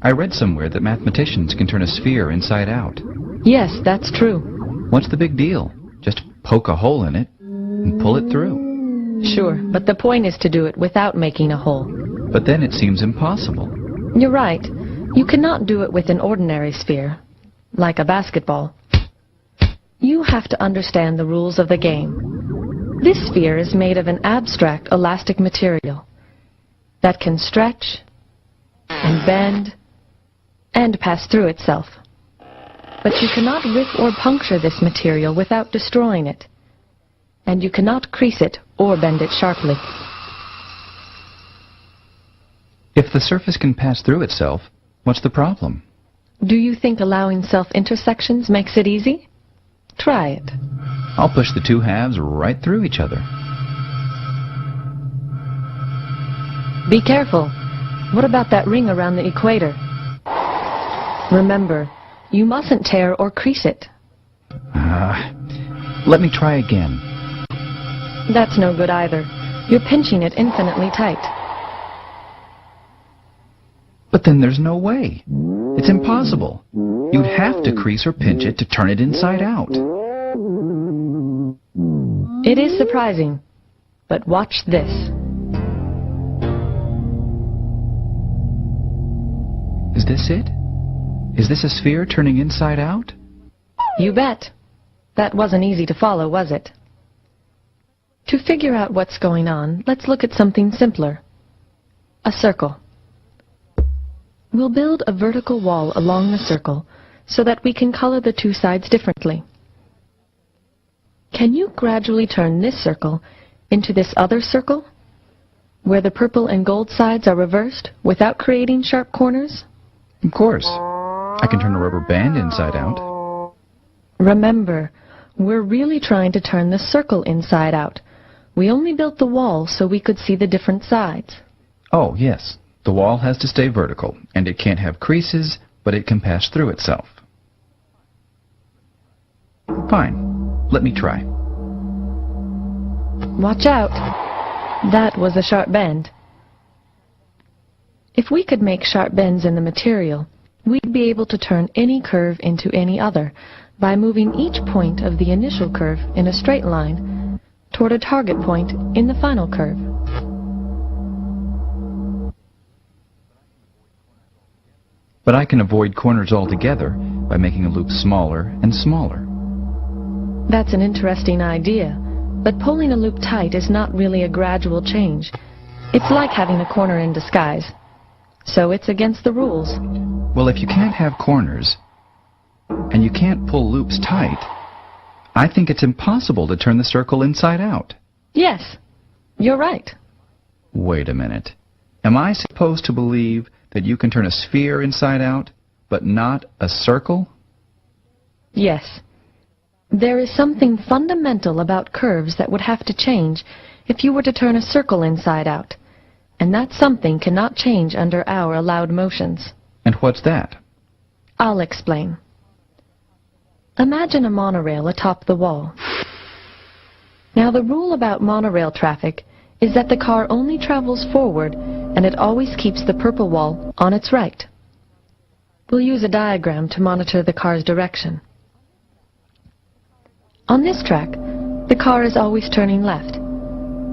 I read somewhere that mathematicians can turn a sphere inside out. Yes, that's true. What's the big deal? Just poke a hole in it and pull it through. Sure, but the point is to do it without making a hole. But then it seems impossible. You're right. You cannot do it with an ordinary sphere, like a basketball. You have to understand the rules of the game. This sphere is made of an abstract elastic material that can stretch and bend and pass through itself. But you cannot rip or puncture this material without destroying it, and you cannot crease it or bend it sharply. If the surface can pass through itself, what's the problem? Do you think allowing self-intersections makes it easy? Try it. I'll push the two halves right through each other. Be careful. What about that ring around the equator? Remember, you mustn't tear or crease it. Let me try again. That's no good either. You're pinching it infinitely tight. But then there's no way. It's impossible. You'd have to crease or pinch it to turn it inside out. It is surprising, but watch this. Is this it? Is this a sphere turning inside out? You bet. That wasn't easy to follow, was it? To figure out what's going on, let's look at something simpler. A circle. We'll build a vertical wall along the circle so that we can color the two sides differently. Can you gradually turn this circle into this other circle, where the purple and gold sides are reversed without creating sharp corners? Of course. I can turn a rubber band inside out. Remember, we're really trying to turn the circle inside out. We only built the wall so we could see the different sides. Oh, yes. The wall has to stay vertical, and it can't have creases, but it can pass through itself. Fine. Let me try. Watch out. That was a sharp bend. If we could make sharp bends in the material, we'd be able to turn any curve into any other by moving each point of the initial curve in a straight line toward a target point in the final curve. But I can avoid corners altogether by making a loop smaller and smaller. That's an interesting idea, but pulling a loop tight is not really a gradual change. It's like having a corner in disguise. So it's against the rules. Well, if you can't have corners, and you can't pull loops tight, I think it's impossible to turn the circle inside out. Yes, you're right. Wait a minute. Am I supposed to believe that you can turn a sphere inside out, but not a circle? Yes. There is something fundamental about curves that would have to change if you were to turn a circle inside out. And that something cannot change under our allowed motions. And what's that? I'll explain. Imagine a monorail atop the wall. Now, the rule about monorail traffic is that the car only travels forward and it always keeps the purple wall on its right. We'll use a diagram to monitor the car's direction. On this track, the car is always turning left.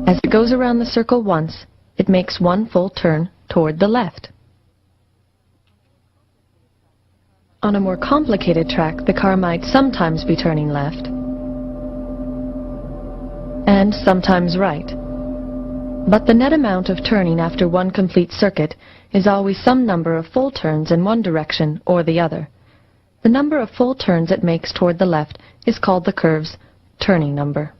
As it goes around the circle once, it makes one full turn toward the left. On a more complicated track, the car might sometimes be turning left and sometimes right. But the net amount of turning after one complete circuit is always some number of full turns in one direction or the other. The number of full turns it makes toward the left is called the curve's turning number.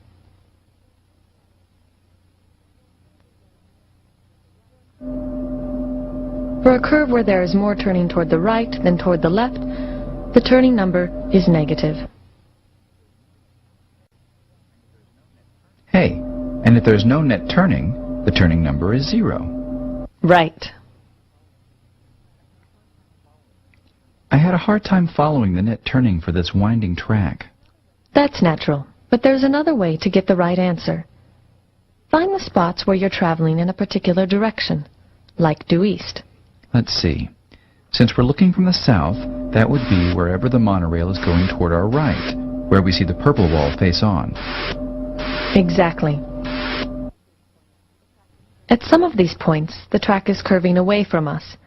For a curve where there is more turning toward the right than toward the left, the turning number is negative. Hey, and if there's no net turning, the turning number is 0. Right. I had a hard time following the net turning for this winding track. That's natural, but there's another way to get the right answer. Find the spots where you're traveling in a particular direction, like due east. Let's see. Since we're looking from the south, that would be wherever the monorail is going toward our right, where we see the purple wall face on. Exactly. At some of these points, the track is curving away from us.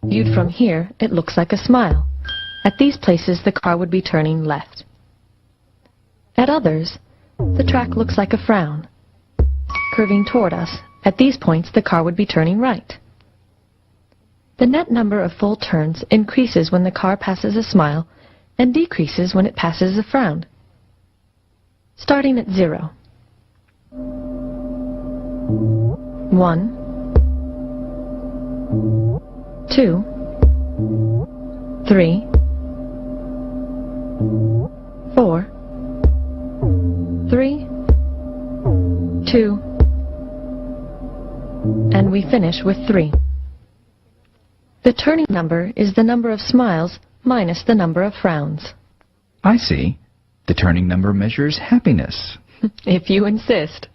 Viewed from here, it looks like a smile. At these places, the car would be turning left. At others, the track looks like a frown. Curving toward us, at these points, the car would be turning right. The net number of full turns increases when the car passes a smile and decreases when it passes a frown. Starting at 0. 1, 2, 3, 4, 3, 2, and we finish with 3. The turning number is the number of smiles minus the number of frowns. I see. The turning number measures happiness. If you insist.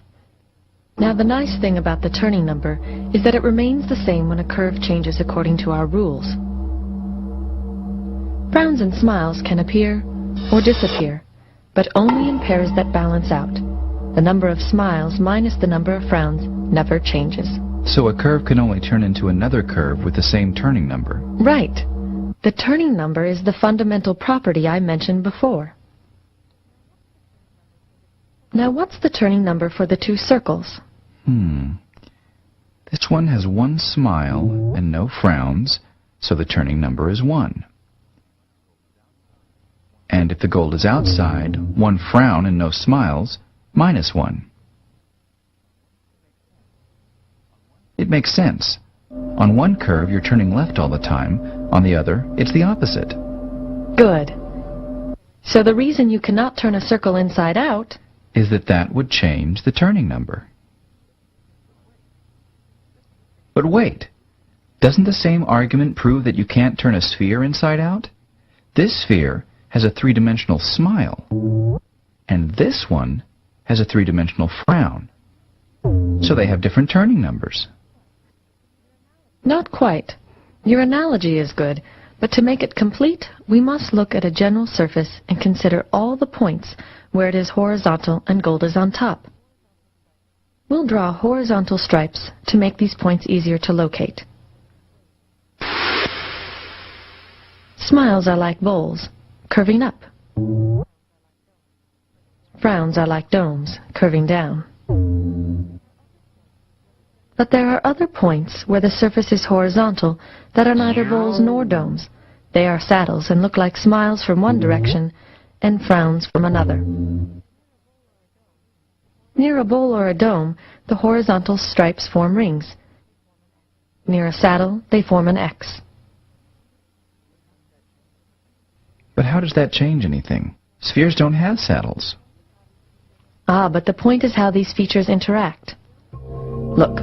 Now, the nice thing about the turning number is that it remains the same when a curve changes according to our rules. Frowns and smiles can appear or disappear, but only in pairs that balance out. The number of smiles minus the number of frowns never changes. So a curve can only turn into another curve with the same turning number. Right. The turning number is the fundamental property I mentioned before. Now, what's the turning number for the two circles? This one has one smile and no frowns, so the turning number is 1. And if the gold is outside, one frown and no smiles, -1. It makes sense. On one curve, you're turning left all the time. On the other, it's the opposite. Good. So the reason you cannot turn a circle inside out is that would change the turning number. But wait, doesn't the same argument prove that you can't turn a sphere inside out? This sphere has a three-dimensional smile, and this one has a three-dimensional frown. So they have different turning numbers. Not quite. Your analogy is good, but to make it complete, we must look at a general surface and consider all the points where it is horizontal and gold is on top. We'll draw horizontal stripes to make these points easier to locate. Smiles are like bowls, curving up. Frowns are like domes, curving down. But there are other points where the surface is horizontal that are neither bowls nor domes. They are saddles and look like smiles from one direction and frowns from another. Near a bowl or a dome, the horizontal stripes form rings. Near a saddle, they form an X. But how does that change anything? Spheres don't have saddles. Ah, but the point is how these features interact. Look,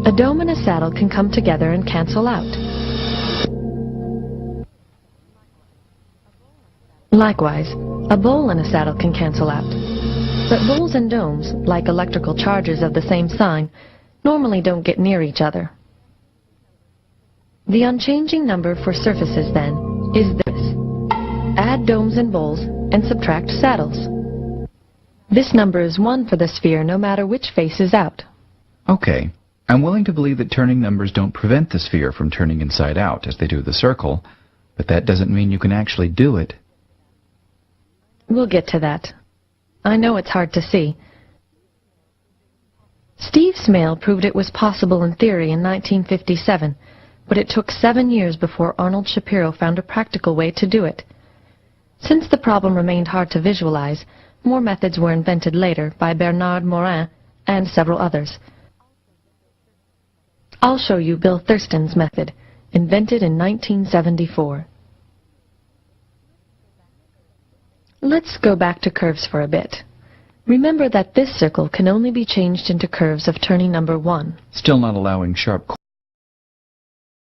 a dome and a saddle can come together and cancel out. Likewise, a bowl and a saddle can cancel out. But bowls and domes, like electrical charges of the same sign, normally don't get near each other. The unchanging number for surfaces, then, is this. Add domes and bowls and subtract saddles. This number is 1 for the sphere no matter which face is out. Okay. I'm willing to believe that turning numbers don't prevent the sphere from turning inside out as they do the circle, but that doesn't mean you can actually do it. We'll get to that. I know it's hard to see. Steve Smale proved it was possible in theory in 1957, but it took 7 years before Arnold Shapiro found a practical way to do it. Since the problem remained hard to visualize, more methods were invented later by Bernard Morin and several others. I'll show you Bill Thurston's method, invented in 1974. Let's go back to curves for a bit. Remember that this circle can only be changed into curves of turning number 1. Still not allowing sharp